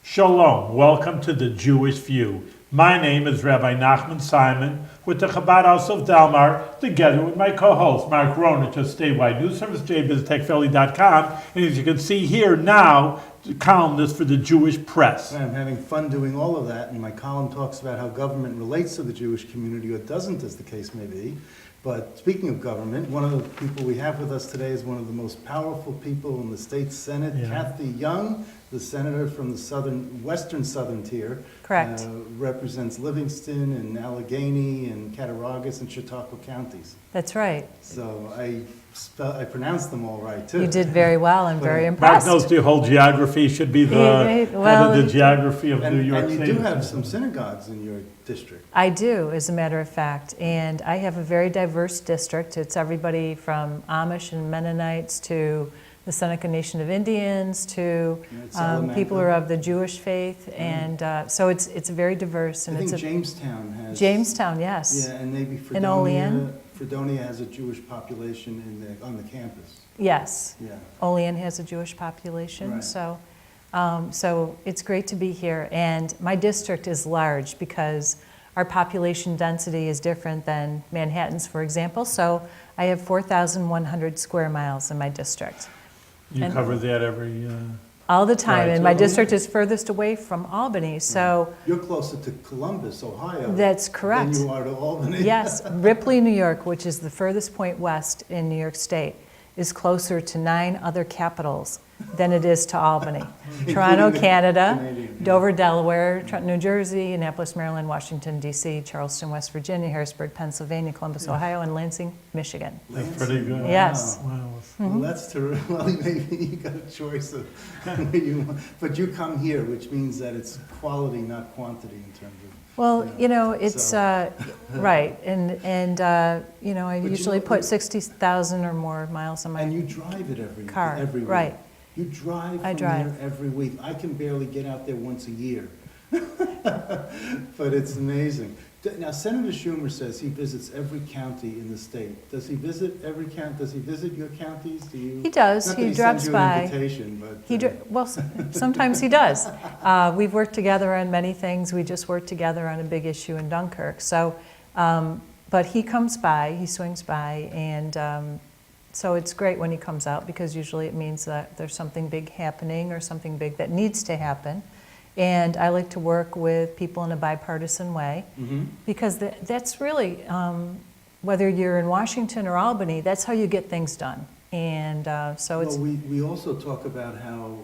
Shalom, welcome to the Jewish View. My name is Rabbi Nachman Simon with the Chabad House of Delmar, together with my co-host Mark Ronich of Statewide News Service, jbiztechphilly.com, and as you can see here now, the columnist for the Jewish Press. I'm having fun doing all of that, and my column talks about how government relates to the Jewish community, or doesn't, as the case may be. But speaking of government, one of the people we have with us today is one of the most powerful people in the state Senate, Cathy Young, the senator from the western southern tier. Correct. Represents Livingston and Allegheny and Cattaraugus and Chautauqua counties. That's right. So I pronounced them all right, too. You did very well. I'm very Mark impressed. knows the whole geography, should be the head of the geography of New York State. And you do have some synagogues in your district. I do, as a matter of fact. And I have a very diverse district. It's everybody from Amish and Mennonites to the Seneca Nation of Indians to people who are of the Jewish faith. And so it's very diverse. And I think Jamestown has... Jamestown, yes. Yeah, and maybe And Olean. Fredonia has a Jewish population on the campus. Yes. Yeah. Olean has a Jewish population. Right. So it's great to be here. And my district is large because our population density is different than Manhattan's, for example. So I have 4,100 square miles in my district. You cover that every... All the time, Right. and my district is furthest away from Albany, so... You're closer to Columbus, Ohio. That's correct. Than you are to Albany. Yes, Ripley, New York, which is the furthest point west in New York State, is closer to 9 other capitals than it is to Albany. Toronto, Canada, Canadian. Dover, Delaware, Trenton, New Jersey, Annapolis, Maryland, Washington, D.C., Charleston, West Virginia, Harrisburg, Pennsylvania, Columbus, Ohio, and Lansing, Michigan. That's pretty good. Yes. Wow. Well, that's terrific. Well, maybe you got a choice of where you want. But you come here, which means that it's quality, not quantity in terms of... Well, it's right, and I But usually put 60,000 or more miles on my And you drive it car. every week. Right. You drive I from drive. there every week. I can barely get out there once a year. But it's amazing. Now, Senator Schumer says he visits every county in the state. Does he visit every county? Does he visit your counties? Do you? He does. Not that He drops sends you by. An invitation, but Well, sometimes he does. We've worked together on many things. We just worked together on a big issue in Dunkirk. So, but he comes by, he swings by, and so it's great when he comes out because usually it means that there's something big happening or something big that needs to happen. And I like to work with people in a bipartisan way because that's really, whether you're in Washington or Albany, that's how you get things done. And so it's... Well, we also talk about how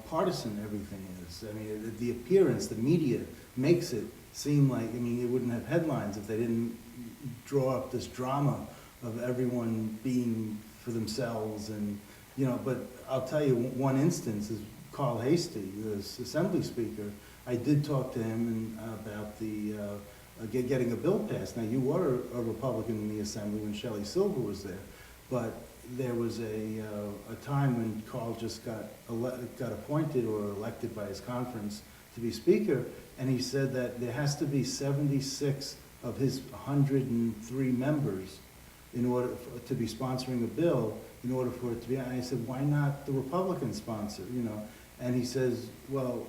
partisan everything is. I mean, the appearance, the media makes it seem like, it wouldn't have headlines if they didn't draw up this drama of everyone being for themselves. And, but I'll tell you, one instance is Carl Hastie, the Assembly Speaker. I did talk to him about the getting a bill passed. Now, you were a Republican in the Assembly when Shelley Silver was there, but there was a time when Carl just got appointed or elected by his conference to be Speaker, and he said that there has to be 76 of his 103 members in order to be sponsoring a bill, in order for it to be. And I said, why not the Republican sponsor? And he says, well,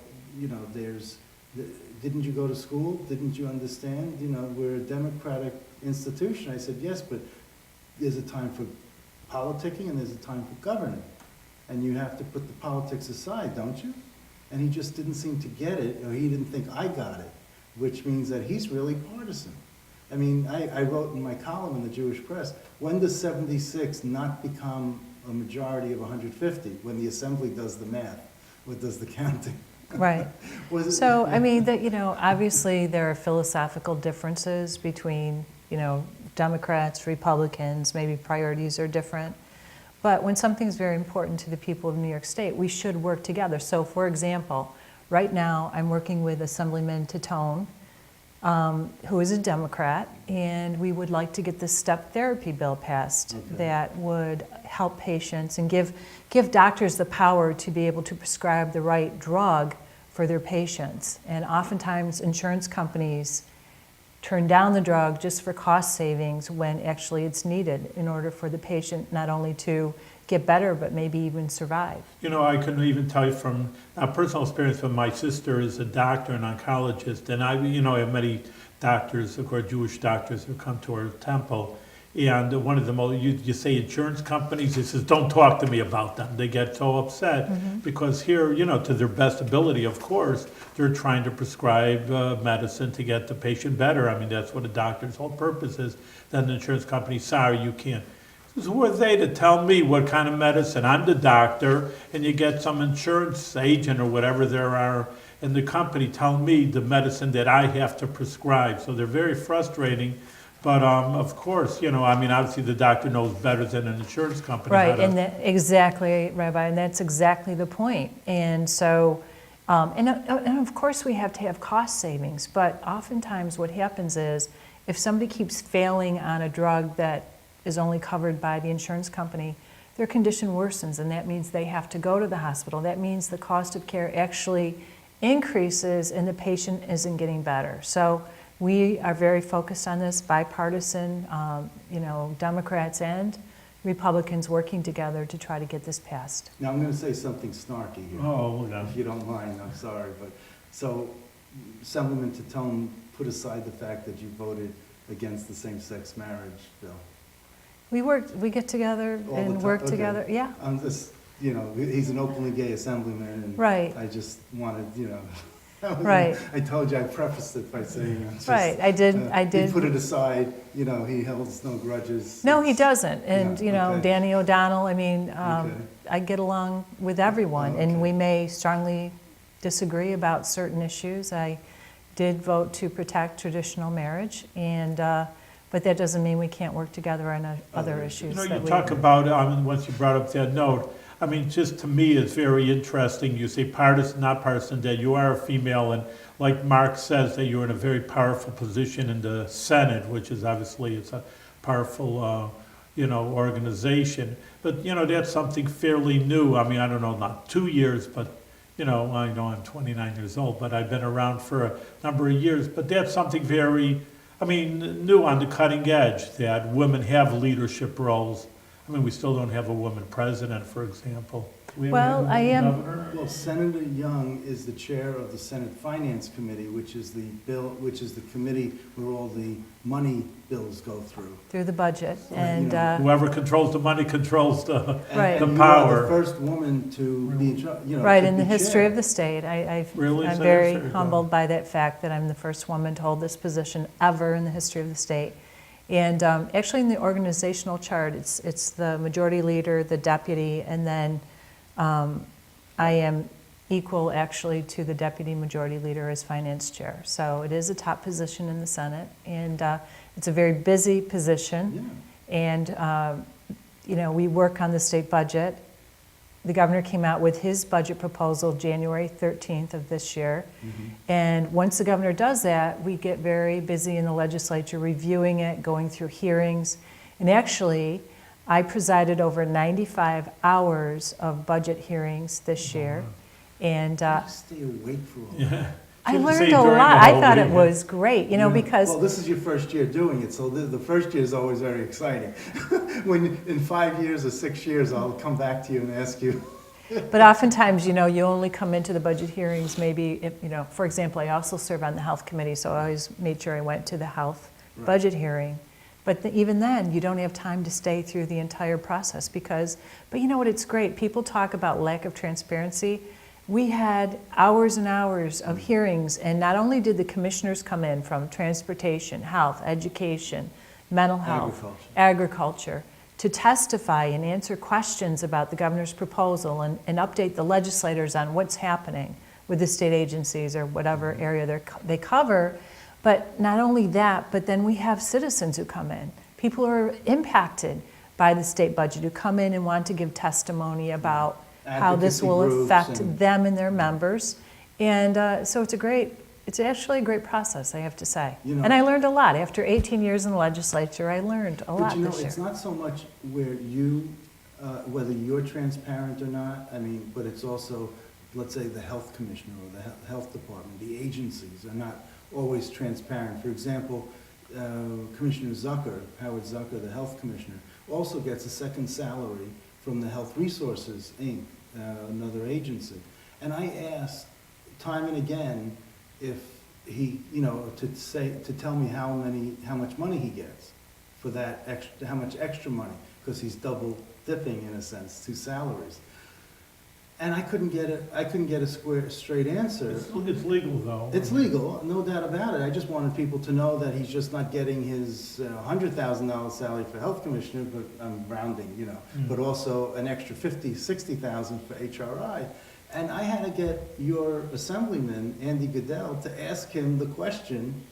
didn't you go to school? Didn't you understand? We're a democratic institution. I said, yes, but there's a time for politicking and there's a time for governing. And you have to put the politics aside, don't you? And he just didn't seem to get it, or he didn't think I got it, which means that he's really partisan. I wrote in my column in the Jewish Press, when does 76 not become a majority of 150? When the Assembly does the math, or does the counting? Right. So, obviously there are philosophical differences between, Democrats, Republicans, maybe priorities are different. But when something's very important to the people of New York State, we should work together. So, for example, right now I'm working with Assemblyman Titone, who is a Democrat, and we would like to get this step therapy bill passed that would help patients and give doctors the power to be able to prescribe the right drug for their patients. And oftentimes insurance companies turn down the drug just for cost savings when actually it's needed in order for the patient not only to get better, but maybe even survive. You know, I can even tell you from personal experience, from my sister is a doctor and oncologist, and I have many doctors, of course, Jewish doctors who come to our temple, and one of them, you say insurance companies, he says, don't talk to me about them. They get so upset because here, to their best ability, of course, they're trying to prescribe medicine to get the patient better. I mean, that's what a doctor's whole purpose is. Then the insurance company, sorry, you can't. So who are they to tell me what kind of medicine? I'm the doctor, and you get some insurance agent or whatever there are in the company telling me the medicine that I have to prescribe. So they're very frustrating. But of course, obviously the doctor knows better than an insurance company. Right, and exactly, Rabbi, and that's exactly the point. And so, and of course we have to have cost savings, but oftentimes what happens is if somebody keeps failing on a drug that is only covered by the insurance company, their condition worsens, and that means they have to go to the hospital. That means the cost of care actually increases and the patient isn't getting better. So we are very focused on this, bipartisan, Democrats and Republicans working together to try to get this passed. Now, I'm going to say something snarky here. Oh, no. If you don't mind, I'm sorry. But so, Assemblyman Tatone put aside the fact that you voted against the same-sex marriage bill. We get together All the and time? work Okay. together, yeah. I'm just, he's an openly gay assemblyman, and Right. I just wanted, Right. I told you I prefaced it by saying, it's just, Right, I did. He put it aside, he holds no grudges. No, he It's- doesn't. And, Yeah, okay. Danny O'Donnell, I mean, Okay. I get along with everyone. Oh, okay. And we may strongly disagree about certain issues. I did vote to protect traditional marriage, and but that doesn't mean we can't work together on other issues. You that we- talk about, once you brought up that note, just to me, it's very interesting. You say partisan, not partisan, that you are a female, and like Mark says, that you're in a very powerful position in the Senate, which is obviously, it's a powerful, organization. But, that's something fairly new. I don't know, not 2 years, but, I know I'm 29 years old, but I've been around for a number of years. But that's something very, new on the cutting edge, that women have leadership roles. We still don't have a woman president, for example. Do we ever have a Well, woman I am- governor? Well, Senator Young is the chair of the Senate Finance Committee, which is the committee where all the money bills go through. Through the budget. Right, And, Whoever controls the money controls the, Right. the And you are power. the first woman to be in charge, right, to in the be history chair. of the state. Really? I'm So very that's very humbled by that fact that I'm the first woman to hold this position ever in the history of the state. And actually in the organizational chart, it's the majority leader, the deputy, and then I am equal actually to the deputy majority leader as finance chair. So it is a top position in the Senate, and it's a very busy position. Yeah. And we work on the state budget. The governor came out with his budget proposal January 13th of this year. Mhm. And once the governor does that, we get very busy in the legislature reviewing it, going through hearings. And actually, I presided over 95 hours of budget hearings this year. And You stay awake for all that. Yeah. I Shouldn't learned say a during the lot. I whole thought it week. was great, because Well, this is your first year doing it, so the first year is always very exciting. When in 5 years or 6 years, I'll come back to you and ask you. But oftentimes, you only come into the budget hearings maybe, if, for example, I also serve on the health committee, so I always made sure I went to the health Right. budget hearing. But even then, you don't have time to stay through the entire process but you know what, it's great. People talk about lack of transparency. We had hours and hours of hearings, and not only did the commissioners come in from transportation, health, education, mental health, agriculture to testify and answer questions about the governor's proposal and update the legislators on what's happening with the state agencies or whatever area they cover. But not only that, but then we have citizens who come in. People who are impacted by the state budget who come in and want to give testimony about how this Advocacy will groups affect and- them and their members. And so it's actually a great process, I have to say. And I learned a lot. After 18 years in the legislature, I learned a lot But this year. it's not so much where whether you're transparent or not, but it's also, let's say, the health commissioner or the health department, the agencies are not always transparent. For example, Commissioner Zucker, Howard Zucker, the health commissioner, also gets a second salary from the Health Resources, Inc., another agency. And I asked time and again if he, to tell me how much money he gets for that extra, how much extra money, because he's double dipping in a sense, 2 salaries. And I couldn't get a straight answer. It's legal though. It's legal, no doubt about it. I just wanted people to know that he's just not getting his $100,000 salary for health commissioner, but I'm rounding, but also an extra $50,000, $60,000 for HRI. And I had to get your assemblyman, Andy Goodell, to ask him the question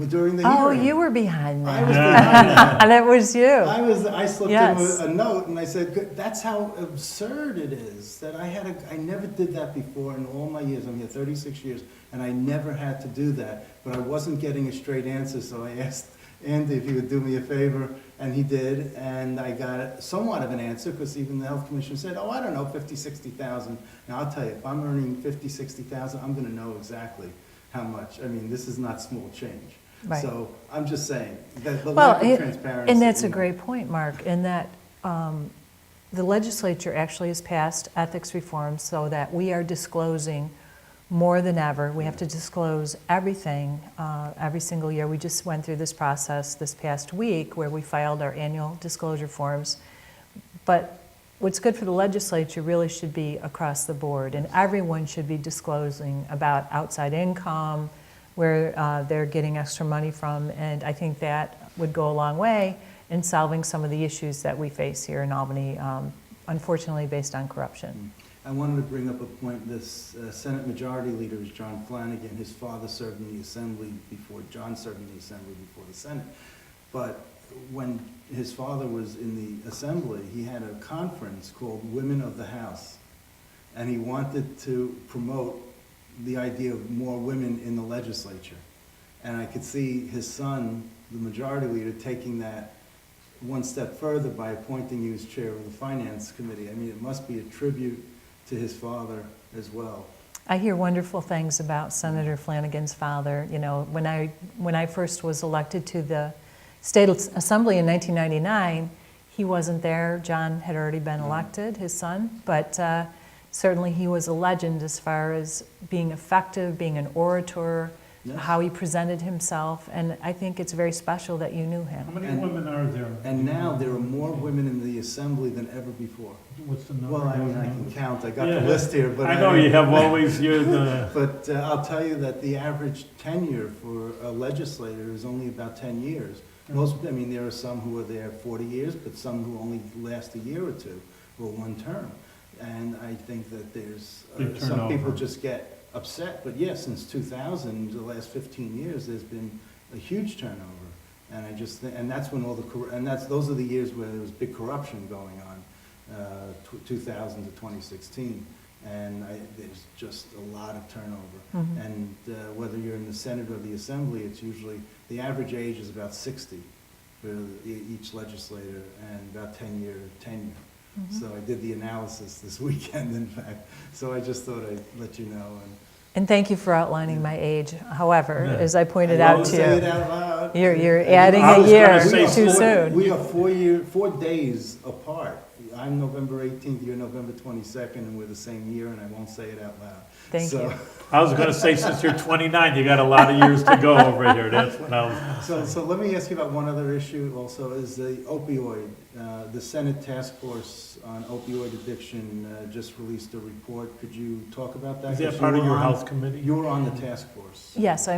during the Oh, hearing. you were behind I that. was behind that. And it was you. I slipped Yes. him a note and I said, that's how absurd it is that I never did that before in all my years. I'm here 36 years and I never had to do that, but I wasn't getting a straight answer. So I asked Andy if he would do me a favor, and he did, and I got somewhat of an answer, because even the health commissioner said, I don't know, 50, 60,000. Now I'll tell you, if I'm earning 50, 60,000, I'm gonna know exactly how much. I mean, this is not small change. Right. So I'm just saying that the Well, lack of transparency. and that's a great point, Mark, in that the legislature actually has passed ethics reforms so that we are disclosing more than ever. We have to disclose everything every single year. We just went through this process this past week where we filed our annual disclosure forms. But what's good for the legislature really should be across the board, and everyone should be disclosing about outside income, where they're getting extra money from, and I think that would go a long way in solving some of the issues that we face here in Albany, unfortunately based on corruption. I wanted to bring up a point. This Senate Majority Leader is John Flanagan. His father served in the Assembly before John served in the Assembly before the Senate. But when his father was in the Assembly, he had a conference called Women of the House. And he wanted to promote the idea of more women in the legislature. And I could see his son, the Majority Leader, taking that one step further by appointing you as chair of the Finance Committee. I mean, it must be a tribute to his father as well. I hear wonderful things about Senator Flanagan's father. You know, when I first was elected to the State Assembly in 1999, he wasn't there. John had already been elected, his son, but certainly he was a legend as far as being effective, being an orator, Yes. how he presented himself, and I think it's very special that you knew him. How many women are there? And now there are more women in the Assembly than ever before. What's the number? Well, I mean, I can count. I got Yeah. the list here, but I know you have always, you're the, But I'll tell you that the average tenure for a legislator is only about 10 years. Most, I mean, there are some who are there 40 years, but some who only last a year or two, or one term. And I think that there's, Big some people turnover. just get upset. But yes, since 2000, the last 15 years, there's been a huge turnover. And I just, and that's when all the, those are the years where there was big corruption going on, 2000 to 2016. And there's just a lot of turnover. Mhm. And whether you're in the Senate or the Assembly, it's usually, the average age is about 60 for each legislator and about 10-year tenure. Mhm. So I did the analysis this weekend, in fact. So I just thought I'd let you know. And thank you for outlining my age. However, Yeah. as I pointed I out won't to say it you, out loud. you're And adding I a was year gonna say too four- soon. We are 4 days apart. I'm November 18th, you're November 22nd, and we're the same year, and I won't say it out loud. Thank So- you. I was gonna say, since you're 29, you got a lot of years to go over here. That's what I was. So let me ask you about one other issue also, is the opioid. The Senate Task Force on Opioid Addiction just released a report. Could you talk about that? Is that 'Cause part you of were your on- health committee? You were on the task force. Yes,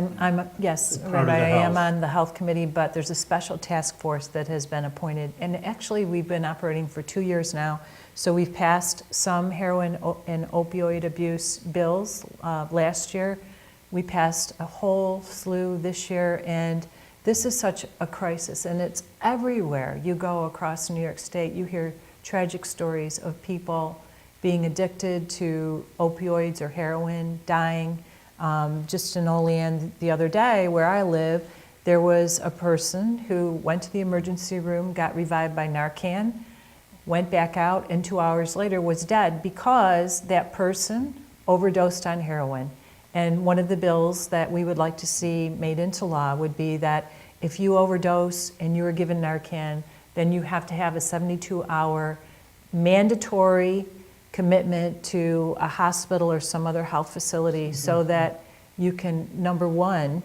yes, Part of Rabbi, the I am Health. on the health committee, but there's a special task force that has been appointed. And actually, we've been operating for 2 years now. So we've passed some heroin and opioid abuse bills last year. We passed a whole slew this year, and this is such a crisis, and it's everywhere. You go across New York State, you hear tragic stories of people being addicted to opioids or heroin, dying. Just in Olean the other day, where I live, there was a person who went to the emergency room, got revived by Narcan, went back out, and 2 hours later was dead because that person overdosed on heroin. And one of the bills that we would like to see made into law would be that if you overdose and you are given Narcan, then you have to have a 72-hour mandatory commitment to a hospital or some other health facility so that you can, number one,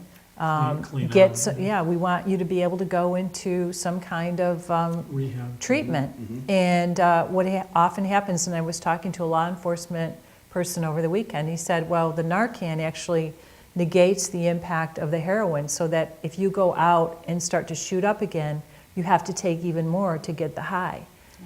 Clean get, out. yeah, we want you to be able to go into some kind of Rehab. treatment. And what often happens, and I was talking to a law enforcement person over the weekend, he said, well, the Narcan actually negates the impact of the heroin, so that if you go out and start to shoot up again, you have to take even more to get the high.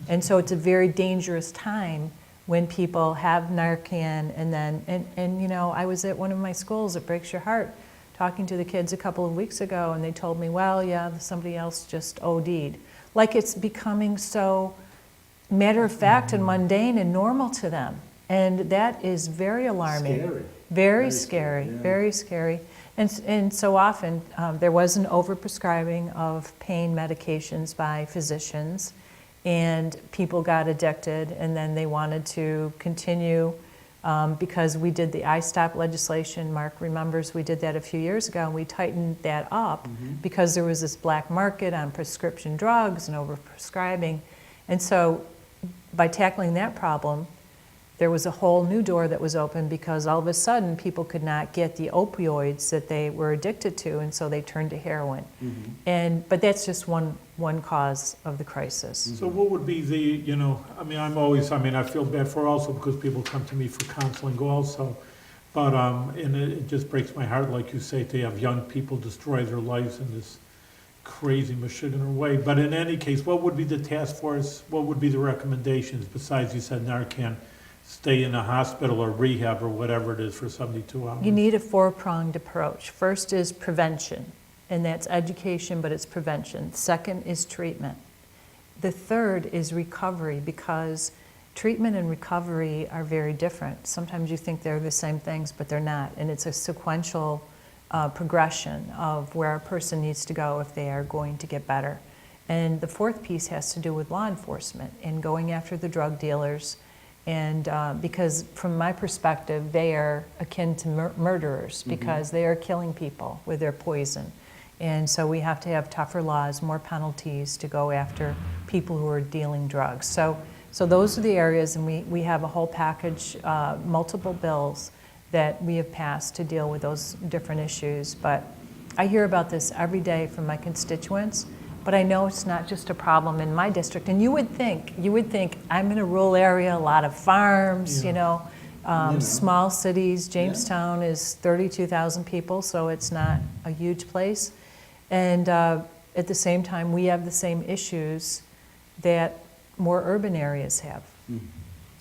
And so it's a very dangerous time when people have Narcan, and then, and you know, I was at one of my schools, it breaks your heart, talking to the kids a couple of weeks ago, and they told me, well, yeah, somebody else just OD'd. Like it's becoming so matter of fact and mundane and normal to them. And that is very alarming. Scary. Very scary, yeah. very scary. And so often there was an overprescribing of pain medications by physicians, and people got addicted, and then they wanted to continue because we did the I-STOP legislation. Mark remembers we did that a few years ago, and we tightened that up because there was this black market on prescription drugs and overprescribing. And so by tackling that problem, there was a whole new door that was open, because all of a sudden people could not get the opioids that they were addicted to, and so they turned to heroin. But that's just one cause of the crisis. So what would be the, you know, I mean, I feel bad for also because people come to me for counseling also. But, and it just breaks my heart, like you say, to have young people destroy their lives in this crazy Michigan way. But in any case, what would be the task force? What would be the recommendations besides, you said, Narcan? Stay in a hospital or rehab or whatever it is for 72 hours? You need a four-pronged approach. First is prevention, and that's education, but it's prevention. Second is treatment. The third is recovery, because treatment and recovery are very different. Sometimes you think they're the same things, but they're not, and it's a sequential progression of where a person needs to go if they are going to get better. And the fourth piece has to do with law enforcement and going after the drug dealers. And because from my perspective, they are akin to murderers, because they are killing people with their poison. And so we have to have tougher laws, more penalties to go after people who are dealing drugs. So those are the areas, and we have a whole package, multiple bills that we have passed to deal with those different issues. But I hear about this every day from my constituents. But I know it's not just a problem in my district. And you would think I'm in a rural area, a lot of farms, you know, small cities. Jamestown is 32,000 people, so it's not a huge place. And at the same time, we have the same issues that more urban areas have.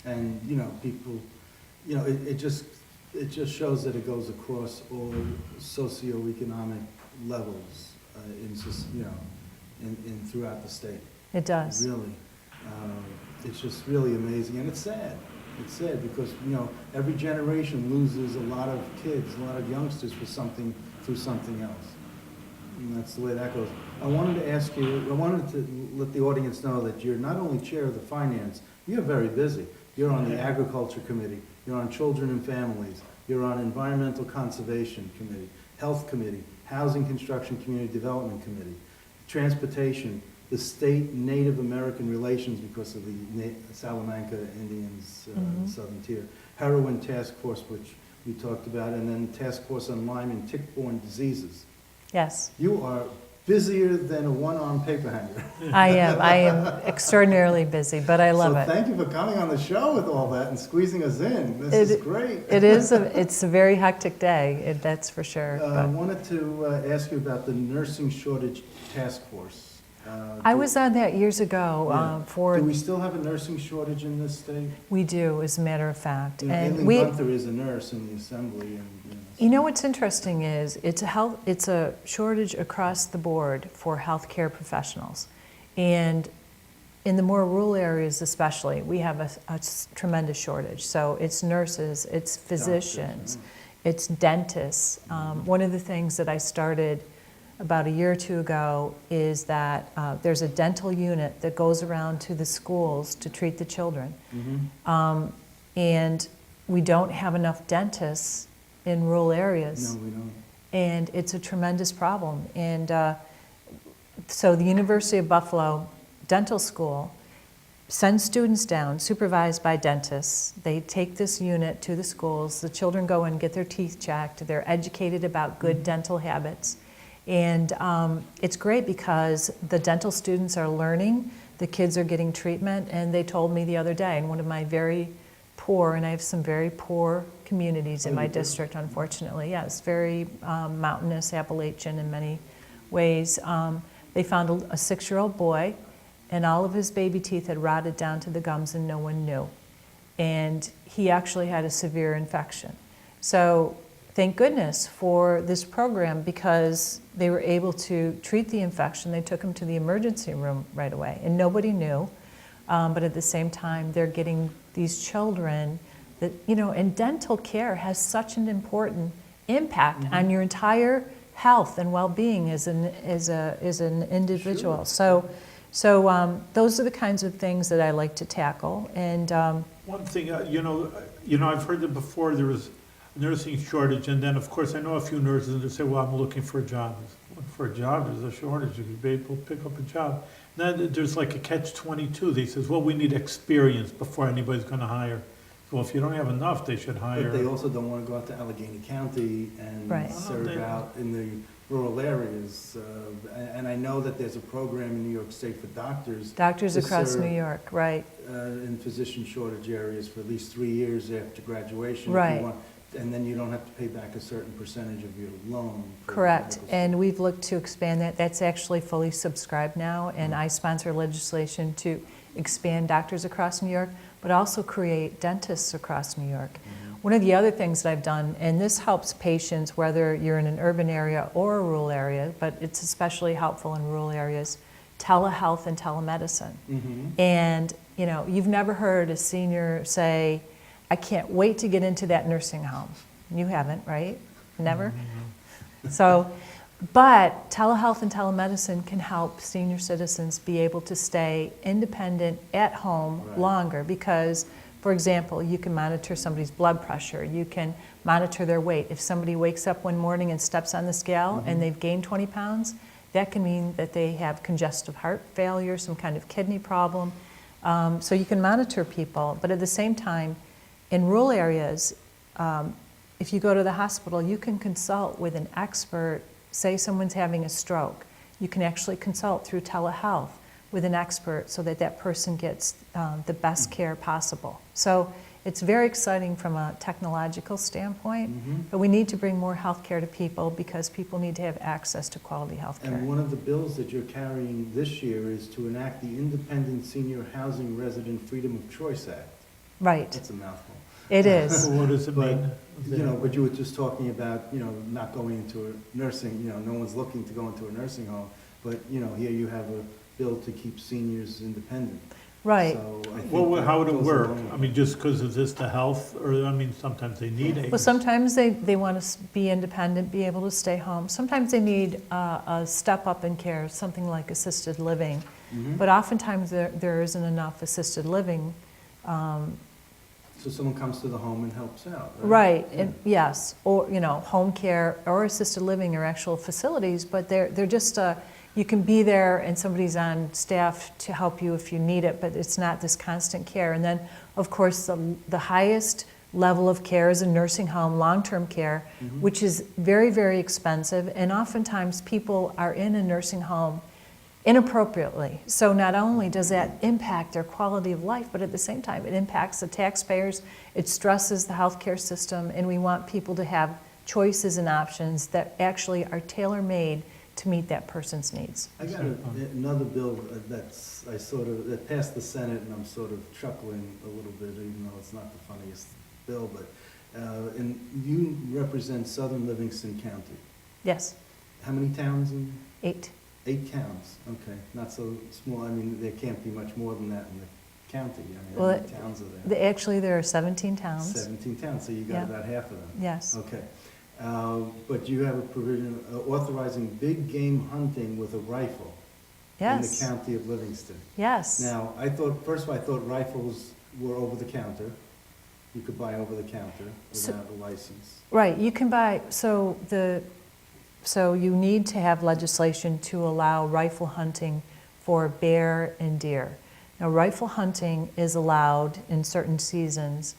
And, you know, people, you know, it just shows that it goes across all socioeconomic levels in throughout the state. It does. Really. It's just really amazing, and it's sad. It's sad because, you know, every generation loses a lot of kids, a lot of youngsters through something else. And that's the way that goes. I wanted to let the audience know that you're not only chair of the finance, you're very busy. You're on the agriculture committee, you're on children and families, you're on environmental conservation committee, health committee, housing construction community development committee, transportation, the state Native American relations because of the Salamanca Indians, Southern Tier, heroin task force, which we talked about, and then task force on Lyme and tick-borne diseases. Yes. You are busier than a one-armed paper hanger. I am extraordinarily busy, but I love it. So thank you for coming on the show with all that and squeezing us in. This is great. It's a very hectic day, that's for sure. I wanted to ask you about the nursing shortage task force. I was on that years ago for... Do we still have a nursing shortage in this state? We do, as a matter of fact. And Gunther is a nurse in the assembly. You know what's interesting is it's a shortage across the board for healthcare professionals. And in the more rural areas especially, we have a tremendous shortage. So it's nurses, it's physicians, it's dentists. One of the things that I started about a year or two ago is that there's a dental unit that goes around to the schools to treat the children. And we don't have enough dentists in rural areas. No, we don't. And it's a tremendous problem. And so the University of Buffalo Dental School send students down, supervised by dentists. They take this unit to the schools. The children go and get their teeth checked. They're educated about good dental habits. And it's great because the dental students are learning, the kids are getting treatment, and they told me the other day, in one of my very poor, and I have some very poor communities in my district, unfortunately. Yes, very mountainous, Appalachian in many ways. They found a 6-year-old boy, and all of his baby teeth had rotted down to the gums and no one knew. And he actually had a severe infection. So thank goodness for this program because they were able to treat the infection. They took him to the emergency room right away, and nobody knew. But at the same time, they're getting these children that, you know, and dental care has such an important impact on your entire health and well-being as an individual. Sure. So those are the kinds of things that I like to tackle. And One thing, I've heard that before there was a nursing shortage, and then of course I know a few nurses that say, well, I'm looking for a job. Looking for a job, there's a shortage, you could be able to pick up a job. Then there's like a catch-22. They says, well, we need experience before anybody's gonna hire. Well, if you don't have enough, they should hire. But they also don't want to go out to Allegheny County Right. and serve out in the rural areas. And I know that there's a program in New York State for doctors. doctors to across serve, New York, right? In physician shortage areas for at least 3 years after graduation. if you Right. want. And then you don't have to pay back a certain percentage of your loan. for Correct, medical and we've looked to expand that. That's actually fully subscribed now, and I sponsor legislation to expand doctors across New York, but also create dentists across New York. One of the other things that I've done, and this helps patients whether you're in an urban area or a rural area, but it's especially helpful in rural areas, telehealth and telemedicine. And you know, you've never heard a senior say, I can't wait to get into that nursing home. You haven't, right? Never? So, but telehealth and telemedicine can help senior citizens be able to stay independent at home Right. longer because, for example, you can monitor somebody's blood pressure, you can monitor their weight. If somebody wakes up one morning and steps on the scale and they've gained 20 pounds, that can mean that they have congestive heart failure, some kind of kidney problem. So you can monitor people, but at the same time, in rural areas, if you go to the hospital, you can consult with an expert. Say someone's having a stroke. You can actually consult through telehealth with an expert so that that person gets the best care possible. So it's very exciting from a technological standpoint, but we need to bring more health care to people because people need to have access to quality health care. And one of the bills that you're carrying this year is to enact the Independent Senior Housing Resident Freedom of Choice Act. Right, That's a mouthful. it is. What does it But, mean? but you were just talking about, not going into a nursing, no one's looking to go into a nursing home, but, here you have a bill to keep seniors independent. Right. So I think Well, that how would it goes work? along with I mean, just because of this to health, or, I mean, sometimes they need aides. Well, sometimes they want to be independent, be able to stay home. Sometimes they need a step up in care, something like assisted living. But oftentimes there isn't enough assisted living. So someone comes to the home and helps out, right? Right, Yeah. and yes, or, home care or assisted living are actual facilities, but they're just, you can be there and somebody's on staff to help you if you need it, but it's not this constant care. And then, of course, the highest level of care is a nursing home, long-term care, which is very, very expensive, and oftentimes people are in a nursing home inappropriately. So not only does that impact their quality of life, but at the same time, it impacts the taxpayers, it stresses the healthcare system, and we want people to have choices and options that actually are tailor-made to meet that person's needs. I got another bill that passed the Senate, and I'm sort of chuckling a little bit, even though it's not the funniest bill, but, and you represent Southern Livingston County. Yes, How many towns in? 8. 8 towns, okay, not so small. I mean, there can't be much more than that in the county. I mean, Well, how many towns are there? Actually, there are 17 towns. 17 towns, so you got Yeah. about half of them. Yes. Okay. But you have a provision authorizing big game hunting with a rifle in the Yes, county of Livingston. yes. Now, first of all, I thought rifles were over the counter. You could buy over the counter So- without a license. Right, you can buy, so you need to have legislation to allow rifle hunting for bear and deer. Now, rifle hunting is allowed in certain seasons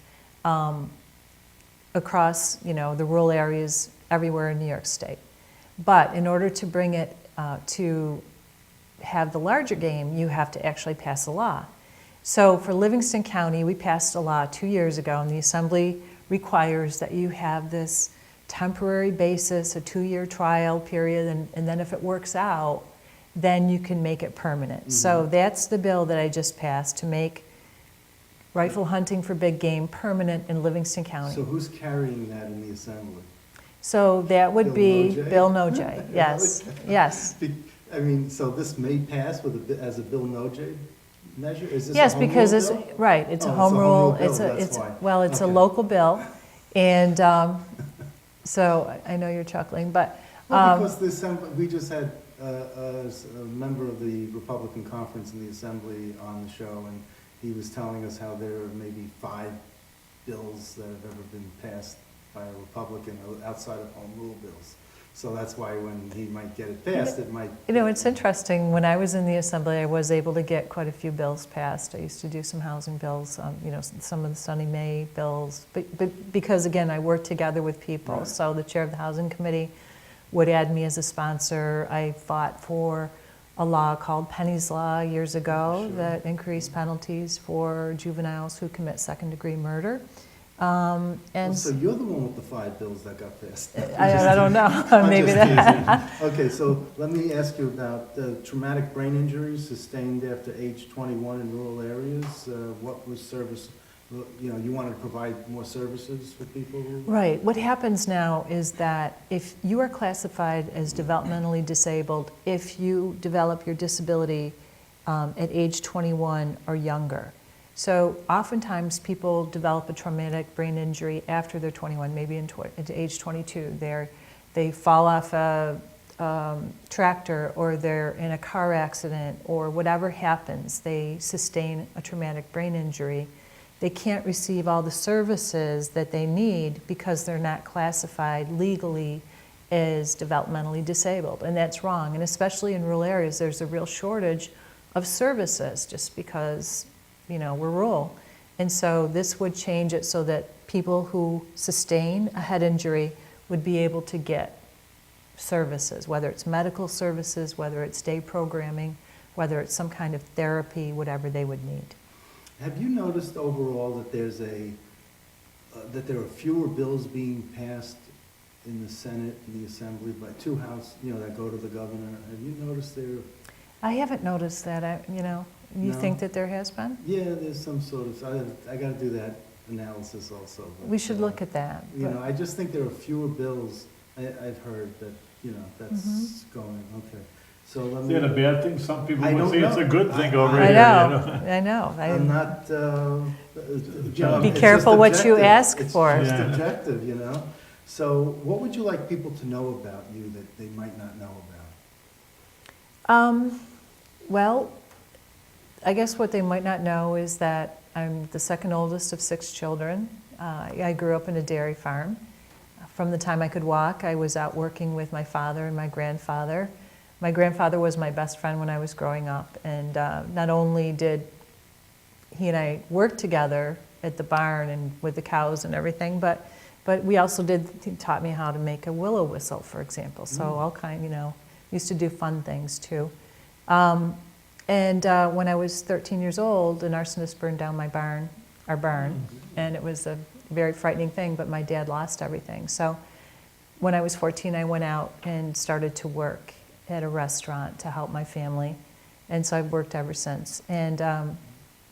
across, the rural areas everywhere in New York State. But in order to bring it to have the larger game, you have to actually pass a law. So for Livingston County, we passed a law 2 years ago, and the Assembly requires that you have this temporary basis, a 2-year trial period, and then if it works out, then you can make it permanent. Mm-hmm. So that's the bill that I just passed to make rifle hunting for big game permanent in Livingston County. So who's carrying that in the Assembly? So that would Bill be Nojay? Bill Nojay, yes, yes. I mean, so this may pass with as a Bill Nojay measure? Is this a Yes, home because rule it's, bill? right, it's Oh, a home rule, bill, it's a, that's it's, why. well, it's a Okay. local bill, and so I know you're chuckling, but, Well, because the Assembly, we just had a member of the Republican conference in the Assembly on the show, and he was telling us how there are maybe 5 bills that have ever been passed by a Republican outside of home rule bills. So that's why when he might get it passed, it might. it's interesting, when I was in the Assembly, I was able to get quite a few bills passed. I used to do some housing bills, some of the Sunny May bills, but because, again, I worked together with people. Right. So the chair of the Housing Committee would add me as a sponsor. I fought for a law called Penny's Law years ago Sure. that increased penalties for juveniles who commit second-degree murder. And So you're the one with the 5 bills that got passed. I don't know, I'm maybe just that. teasing. Okay, so let me ask you about traumatic brain injuries sustained after age 21 in rural areas. What was service, you wanted to provide more services for people who? Right. What happens now is that if you are classified as developmentally disabled, if you develop your disability at age 21 or younger. So oftentimes people develop a traumatic brain injury after they're 21, maybe at age 22. They fall off a tractor, or they're in a car accident, or whatever happens, they sustain a traumatic brain injury. They can't receive all the services that they need because they're not classified legally as developmentally disabled, and that's wrong. And especially in rural areas, there's a real shortage of services just because, we're rural. And so this would change it so that people who sustain a head injury would be able to get services, whether it's medical services, whether it's day programming, whether it's some kind of therapy, whatever they would need. Have you noticed overall that that there are fewer bills being passed in the Senate and the Assembly by 2 House, that go to the governor? Have you noticed there? I haven't noticed that. You No. think that there has been? Yeah, there's some sort of, I got to do that analysis also. But, We should look at that. but- I just think there are fewer bills. I've heard that, that's Mm-hmm. going, okay. So let Is me. that a bad thing? Some people I would don't say it's a know. good thing I- over I here. I know. I'm not, Be it's careful just what you objective. ask for. It's just Yeah. objective, So what would you like people to know about you that they might not know about? Well, I guess what they might not know is that I'm the second oldest of 6 children. I grew up in a dairy farm. From the time I could walk, I was out working with my father and my grandfather. My grandfather was my best friend when I was growing up, and not only did he and I work together at the barn and with the cows and everything, but we also he taught me how to make a willow whistle, for example. So all used to do fun things too. And when I was 13 years old, an arsonist burned down our barn, and it was a very frightening thing, but my dad lost everything. So when I was 14, I went out and started to work at a restaurant to help my family, and so I've worked ever since. And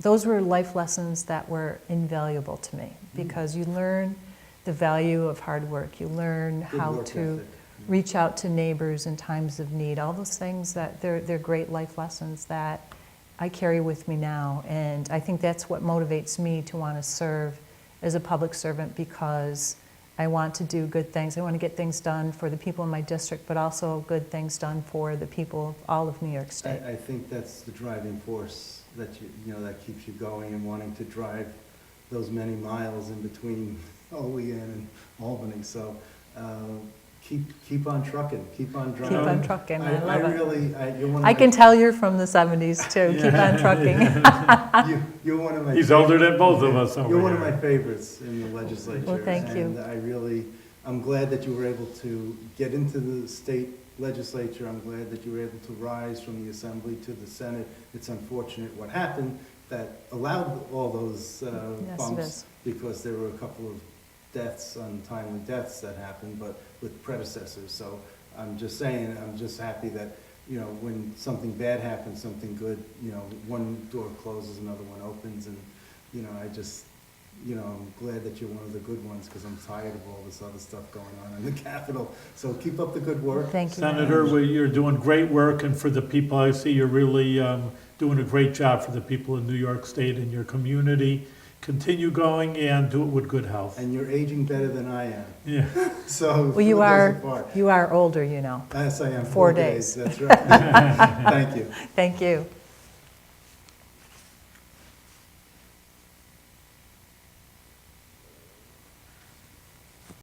those were life lessons that were invaluable to me, because you learn the value of hard work. You learn Good how work to ethic. reach out to neighbors in times of need. All those things that they're great life lessons that I carry with me now. And I think that's what motivates me to want to serve as a public servant, because I want to do good things. I want to get things done for the people in my district, but also good things done for the people of all of New York State. I think that's the driving force that that keeps you going and wanting to drive those many miles in between Olean and Albany. So keep on trucking, keep on Keep driving. on trucking, I love it. You're one of I can tell you're from the 70s too, keep on trucking. You're one of my. He's older than both of us over You're one of here. my favorites in the legislature. Well, thank you. And I'm glad that you were able to get into the state legislature. I'm glad that you were able to rise from the Assembly to the Senate. It's unfortunate what happened that allowed all those Yes, it bumps, is. because there were a couple of deaths, untimely deaths that happened, but with predecessors. So I'm just saying, I'm just happy that, when something bad happens, something good, one door closes, another one opens, and, I'm glad that you're one of the good ones, because I'm tired of all this other stuff going on in the Capitol. So keep up the good work. Thank you. very Senator, much. you're doing great work, and for the people I see, you're really doing a great job for the people in New York State and your community. Continue going and do it with good health. And you're aging better than I am. Yeah. So. Well, you 4 days are, apart. you are older, you know. Yes, I am. 4 4 days, days. that's right. Thank you. Thank you.